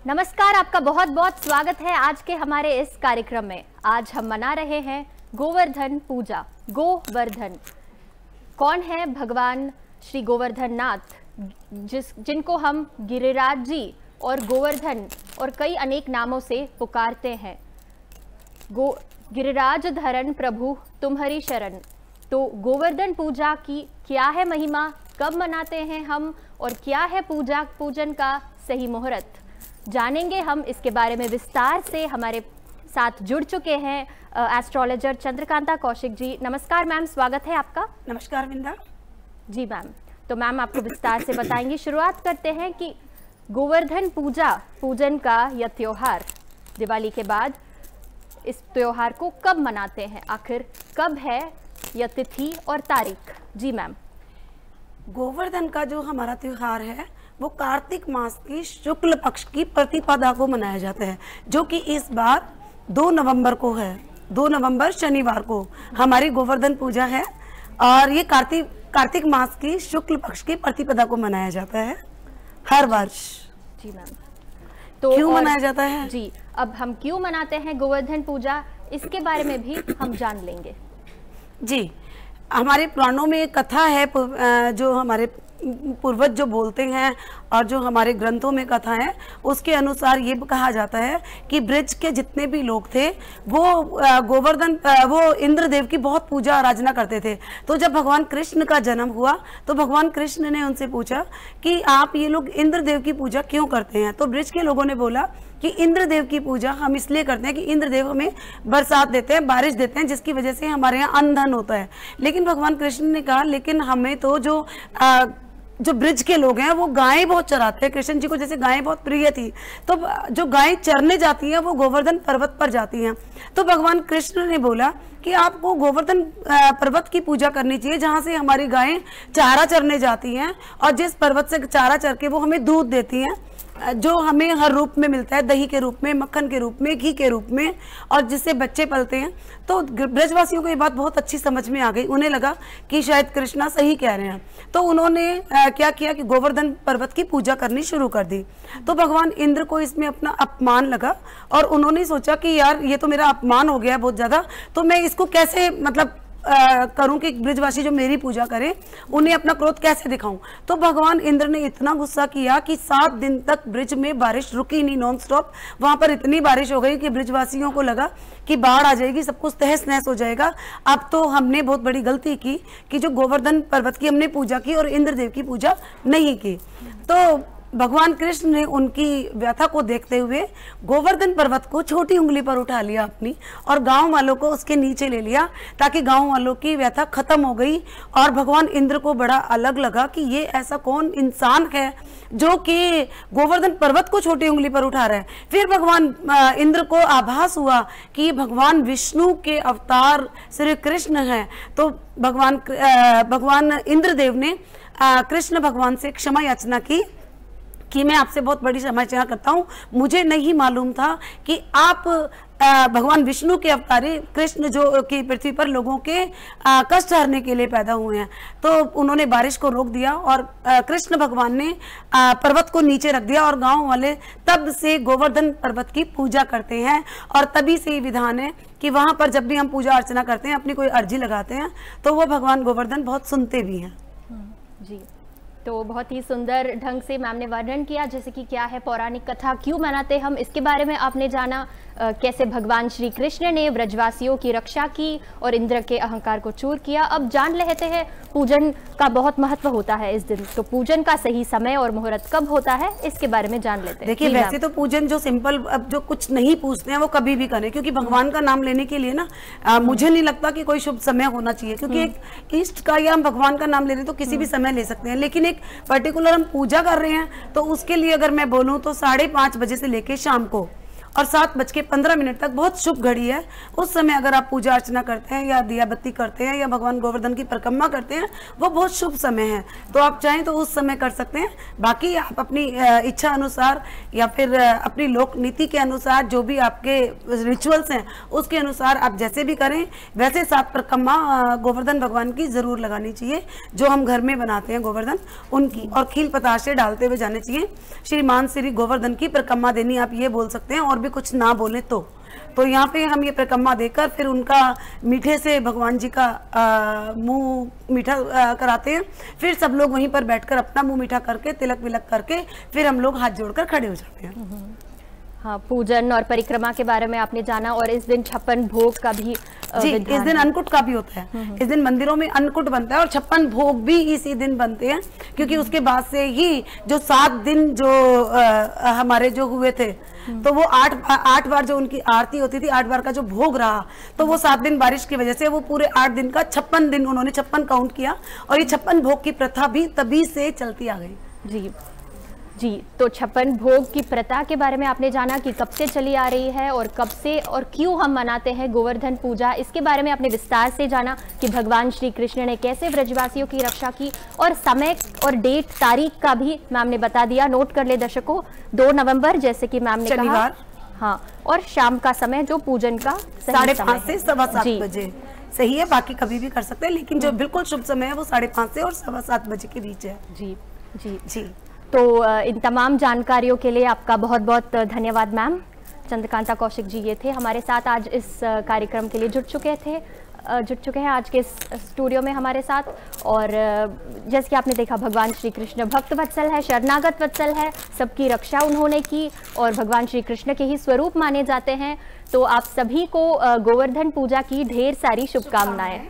नमस्कार, आपका बहुत बहुत स्वागत है आज के हमारे इस कार्यक्रम में। आज हम मना रहे हैं गोवर्धन पूजा। गोवर्धन कौन है? भगवान श्री गोवर्धन नाथ, जिनको हम गिरिराज जी और गोवर्धन और कई अनेक नामों से पुकारते हैं। गिरिराज धरन प्रभु तुम्हारी शरण। तो गोवर्धन पूजा की क्या है महिमा, कब मनाते हैं हम और क्या है पूजन का सही मुहूर्त, जानेंगे हम। इसके बारे में विस्तार से हमारे साथ जुड़ चुके हैं एस्ट्रोलॉजर चंद्रकांता कौशिक जी। नमस्कार मैम, स्वागत है आपका। नमस्कार विंदा जी मैम। तो मैम आपको विस्तार से बताएंगे। शुरुआत करते हैं कि गोवर्धन पूजन का यह त्योहार दिवाली के बाद इस त्योहार को कब मनाते हैं, आखिर कब है यह तिथि और तारीख? जी मैम। गोवर्धन का जो हमारा त्योहार है वो कार्तिक मास की शुक्ल पक्ष की प्रतिपदा को मनाया जाता है, जो कि इस बार 2 नवंबर को है। 2 नवंबर शनिवार को हमारी गोवर्धन पूजा है और ये कार्तिक मास की शुक्ल पक्ष की प्रतिपदा को मनाया जाता है हर वर्ष। जी मैम। तो क्यों मनाया जाता है? जी, अब हम क्यों मनाते हैं गोवर्धन पूजा, इसके बारे में भी हम जान लेंगे। जी, हमारे पुराणों में कथा है, जो हमारे पूर्वज जो बोलते हैं और जो हमारे ग्रंथों में कथा है उसके अनुसार ये कहा जाता है कि ब्रज के जितने भी लोग थे वो वो इंद्रदेव की बहुत पूजा आराधना करते थे। तो जब भगवान कृष्ण का जन्म हुआ तो भगवान कृष्ण ने उनसे पूछा कि आप ये लोग इंद्रदेव की पूजा क्यों करते हैं? तो ब्रज के लोगों ने बोला कि इंद्रदेव की पूजा हम इसलिए करते हैं कि इंद्रदेव हमें बरसात देते हैं, बारिश देते हैं, जिसकी वजह से हमारे यहाँ अन्न धन होता है। लेकिन भगवान कृष्ण ने कहा लेकिन हमें तो जो ब्रिज के लोग हैं वो गायें बहुत चराते हैं। कृष्ण जी को जैसे गायें बहुत प्रिय थी, तो जो गायें चरने जाती हैं वो गोवर्धन पर्वत पर जाती हैं। तो भगवान कृष्ण ने बोला कि आपको गोवर्धन पर्वत की पूजा करनी चाहिए, जहाँ से हमारी गायें चारा चरने जाती हैं और जिस पर्वत से चारा चर के वो हमें दूध देती हैं, जो हमें हर रूप में मिलता है, दही के रूप में, मक्खन के रूप में, घी के रूप में, और जिससे बच्चे पलते हैं। तो ब्रजवासियों को ये बात बहुत अच्छी समझ में आ गई। उन्हें लगा कि शायद कृष्णा सही कह रहे हैं, तो उन्होंने क्या किया कि गोवर्धन पर्वत की पूजा करनी शुरू कर दी। तो भगवान इंद्र को इसमें अपना अपमान लगा और उन्होंने सोचा कि यार ये तो मेरा अपमान हो गया बहुत ज़्यादा, तो मैं इसको कैसे करूं कि ब्रजवासी जो मेरी पूजा करें उन्हें अपना क्रोध कैसे दिखाऊं। तो भगवान इंद्र ने इतना गुस्सा किया कि 7 दिन तक ब्रिज में बारिश रुकी नहीं, नॉन स्टॉप। वहां पर इतनी बारिश हो गई कि ब्रजवासियों को लगा कि बाढ़ आ जाएगी, सब कुछ तहस नहस हो जाएगा। अब तो हमने बहुत बड़ी गलती की कि जो गोवर्धन पर्वत की हमने पूजा की और इंद्रदेव की पूजा नहीं की। तो भगवान कृष्ण ने उनकी व्यथा को देखते हुए गोवर्धन पर्वत को छोटी उंगली पर उठा लिया अपनी और गांव वालों को उसके नीचे ले लिया, ताकि गांव वालों की व्यथा खत्म हो गई। और भगवान इंद्र को बड़ा अलग लगा कि ये ऐसा कौन इंसान है जो कि गोवर्धन पर्वत को छोटी उंगली पर उठा रहा है। फिर भगवान इंद्र को आभास हुआ कि भगवान विष्णु के अवतार श्री कृष्ण है। तो भगवान इंद्रदेव ने कृष्ण भगवान से क्षमा याचना की कि मैं आपसे बहुत बड़ी क्षमा याचना करता हूँ, मुझे नहीं मालूम था कि आप भगवान विष्णु के अवतारी कृष्ण जो कि पृथ्वी पर लोगों के कष्ट हरने के लिए पैदा हुए हैं। तो उन्होंने बारिश को रोक दिया और कृष्ण भगवान ने पर्वत को नीचे रख दिया और गांव वाले तब से गोवर्धन पर्वत की पूजा करते हैं। और तभी से ये विधान है कि वहां पर जब भी हम पूजा अर्चना करते हैं, अपनी कोई अर्जी लगाते हैं, तो वो भगवान गोवर्धन बहुत सुनते भी हैं। जी, तो बहुत ही सुंदर ढंग से मैम ने वर्णन किया, जैसे कि क्या है पौराणिक कथा, क्यों मनाते हम, इसके बारे में आपने जाना। कैसे भगवान श्री कृष्ण ने ब्रजवासियों की रक्षा की और इंद्र के अहंकार को चूर किया। अब जान लेते हैं पूजन का बहुत महत्व होता है इस दिन, तो पूजन का सही समय और मुहूर्त कब होता है इसके बारे में जान लेते हैं। देखिए, वैसे तो पूजन जो सिंपल, अब जो कुछ नहीं पूछते हैं वो कभी भी करें, क्योंकि भगवान का नाम लेने के लिए ना मुझे नहीं लगता कि कोई शुभ समय होना चाहिए, क्योंकि एक इष्ट का या हम भगवान का नाम ले रहे हैं तो किसी भी समय ले सकते हैं। लेकिन एक पर्टिकुलर हम पूजा कर रहे हैं तो उसके लिए अगर मैं बोलूँ तो 5:30 बजे से लेके शाम को, और 7:15 तक बहुत शुभ घड़ी है। उस समय अगर आप पूजा अर्चना करते हैं या दिया बत्ती करते हैं या भगवान गोवर्धन की परिक्रमा करते हैं, वो बहुत शुभ समय है। तो आप चाहें तो उस समय कर सकते हैं। बाकी आप अपनी इच्छा अनुसार या फिर अपनी लोक नीति के अनुसार, जो भी आपके रिचुअल्स हैं उसके अनुसार आप जैसे भी करें, वैसे 7 परिक्रमा गोवर्धन भगवान की जरूर लगानी चाहिए, जो हम घर में बनाते हैं गोवर्धन उनकी, और खील पताशे डालते हुए जाने चाहिए। श्रीमान श्री गोवर्धन की परिक्रमा देनी, आप ये बोल सकते हैं, और भी कुछ ना बोले तो यहाँ पे हम ये परिक्रमा देकर फिर उनका मीठे से भगवान जी का मुंह मीठा कराते हैं। फिर सब लोग वहीं पर बैठकर अपना मुंह मीठा करके तिलक विलक करके फिर हम लोग हाथ जोड़कर खड़े हो जाते हैं। हाँ, पूजन और परिक्रमा के बारे में आपने जाना, और इस दिन 56 भोग का भी जी, इस दिन अन्नकूट का भी होता है। इस दिन मंदिरों में अन्नकूट बनता है और 56 भोग भी इसी दिन बनते हैं, क्योंकि उसके बाद से ही जो 7 दिन जो हमारे जो हुए थे, तो वो 8 बार जो उनकी आरती होती थी, 8 बार का जो भोग रहा, तो वो 7 दिन बारिश की वजह से वो पूरे 8 दिन का 56 दिन उन्होंने 56 काउंट किया, और ये 56 भोग की प्रथा भी तभी से चलती आ गई। जी जी, तो 56 भोग की प्रथा के बारे में आपने जाना कि कब से चली आ रही है और कब से और क्यों हम मनाते हैं गोवर्धन पूजा। इसके बारे में आपने विस्तार से जाना कि भगवान श्री कृष्ण ने कैसे ब्रजवासियों की रक्षा की, और समय और डेट तारीख का भी मैम ने बता दिया। नोट कर ले दर्शकों, 2 नवंबर जैसे कि मैम ने कहा, हाँ, और शाम का समय जो पूजन का 5:30 से 7:15 बजे सही है। बाकी कभी भी कर सकते हैं, लेकिन जो बिल्कुल शुभ समय है वो 5:30 से और 7:15 बजे के बीच है। जी जी जी। तो इन तमाम जानकारियों के लिए आपका बहुत बहुत धन्यवाद मैम। चंद्रकांता कौशिक जी ये थे हमारे साथ आज इस कार्यक्रम के लिए जुट चुके हैं आज के स्टूडियो में हमारे साथ। और जैसे कि आपने देखा, भगवान श्री कृष्ण भक्त वत्सल है, शरणागत वत्सल है, सबकी रक्षा उन्होंने की, और भगवान श्री कृष्ण के ही स्वरूप माने जाते हैं। तो आप सभी को गोवर्धन पूजा की ढेर सारी शुभकामनाएं।